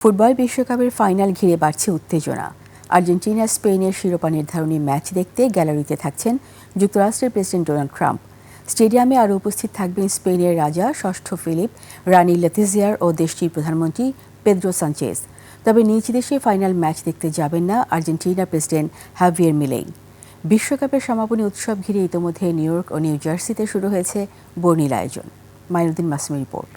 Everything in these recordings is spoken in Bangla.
ফুটবল বিশ্বকাপের ফাইনাল ঘিরে বাড়ছে উত্তেজনা। আর্জেন্টিনা স্পেনের শিরোপা নির্ধারণী ম্যাচ দেখতে গ্যালারিতে থাকছেন যুক্তরাষ্ট্রের প্রেসিডেন্ট ডোনাল্ড ট্রাম্প। স্টেডিয়ামে আরও উপস্থিত থাকবেন স্পেনের রাজা ষষ্ঠ ফিলিপ, রানী লেতিজিয়ার ও দেশটির প্রধানমন্ত্রী পেদ্রো সানচেজ। তবে নিজ দেশে ফাইনাল ম্যাচ দেখতে যাবেন না আর্জেন্টিনার প্রেসিডেন্ট হাভিয়ের মিলেই। বিশ্বকাপের সমাপনী উৎসব ঘিরে ইতোমধ্যে নিউ ইয়র্ক ও নিউ জার্সিতে শুরু হয়েছে বর্ণিল আয়োজন। মাইনুদ্দিন মাসুমের রিপোর্ট।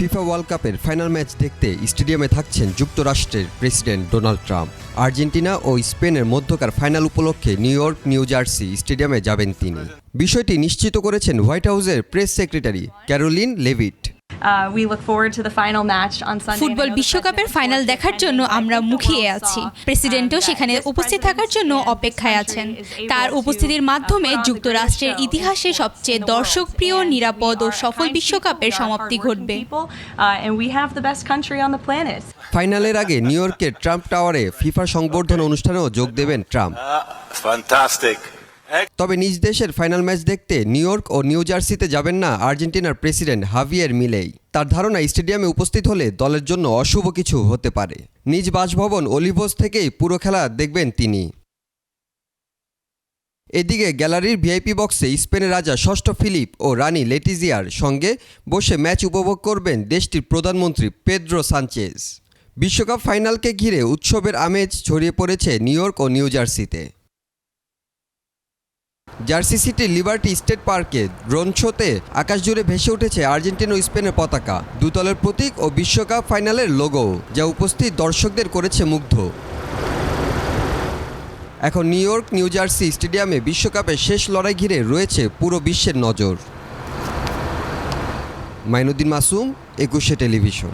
ফিফা ওয়ার্ল্ড কাপের ফাইনাল ম্যাচ দেখতে স্টেডিয়ামে থাকছেন যুক্তরাষ্ট্রের প্রেসিডেন্ট ডোনাল্ড ট্রাম্প। আর্জেন্টিনা ও স্পেনের মধ্যকার ফাইনাল উপলক্ষে নিউ ইয়র্ক, নিউ জার্সি স্টেডিয়ামে যাবেন তিনি। বিষয়টি নিশ্চিত করেছেন হোয়াইট হাউসের press secretary Karoline Leavitt. Football বিশ্বকাপের ফাইনাল দেখার জন্য আমরা মুখিয়ে আছি। প্রেসিডেন্টও সেখানে উপস্থিত থাকার জন্য অপেক্ষায় আছেন। তার উপস্থিতির মাধ্যমে যুক্তরাষ্ট্রের ইতিহাসে সবচেয়ে দর্শকপ্রিয়, নিরাপদ ও সফল বিশ্বকাপের সমাপ্তি ঘটবে। ফাইনালের আগে নিউ ইয়র্কের ট্রাম্প টাওয়ারে ফিফার সংবর্ধনা অনুষ্ঠানেও যোগ দেবেন ট্রাম্প। তবে নিজ দেশের ফাইনাল ম্যাচ দেখতে নিউ ইয়র্ক ও নিউ জার্সিতে যাবেন না আর্জেন্টিনার প্রেসিডেন্ট হাভিয়ের মিলেই। তার ধারণা, স্টেডিয়ামে উপস্থিত হলে দলের জন্য অশুভ কিছু হতে পারে। নিজ বাসভবন অলিভোস থেকেই পুরো খেলা দেখবেন তিনি। এদিকে গ্যালারির ভিআইপি বক্সে স্পেনের রাজা ষষ্ঠ ফিলিপ ও রানী লেটিজিয়ার সঙ্গে বসে ম্যাচ উপভোগ করবেন দেশটির প্রধানমন্ত্রী পেদ্রো সানচেজ। বিশ্বকাপ ফাইনালকে ঘিরে উৎসবের আমেজ ছড়িয়ে পড়েছে নিউ ইয়র্ক ও নিউ জার্সিতে। জার্সি সিটির লিবার্টি স্টেট পার্কে ড্রোন শোতে আকাশ জুড়ে ভেসে উঠেছে আর্জেন্টিনা ও স্পেনের পতাকা, দুদলের প্রতীক ও বিশ্বকাপ ফাইনালের লোগো, যা উপস্থিত দর্শকদের করেছে মুগ্ধ। এখন নিউ ইয়র্ক, নিউ জার্সি স্টেডিয়ামে বিশ্বকাপের শেষ লড়াই ঘিরে রয়েছে পুরো বিশ্বের নজর। মাইনুদ্দিন মাসুম, 21 টেলিভিশন।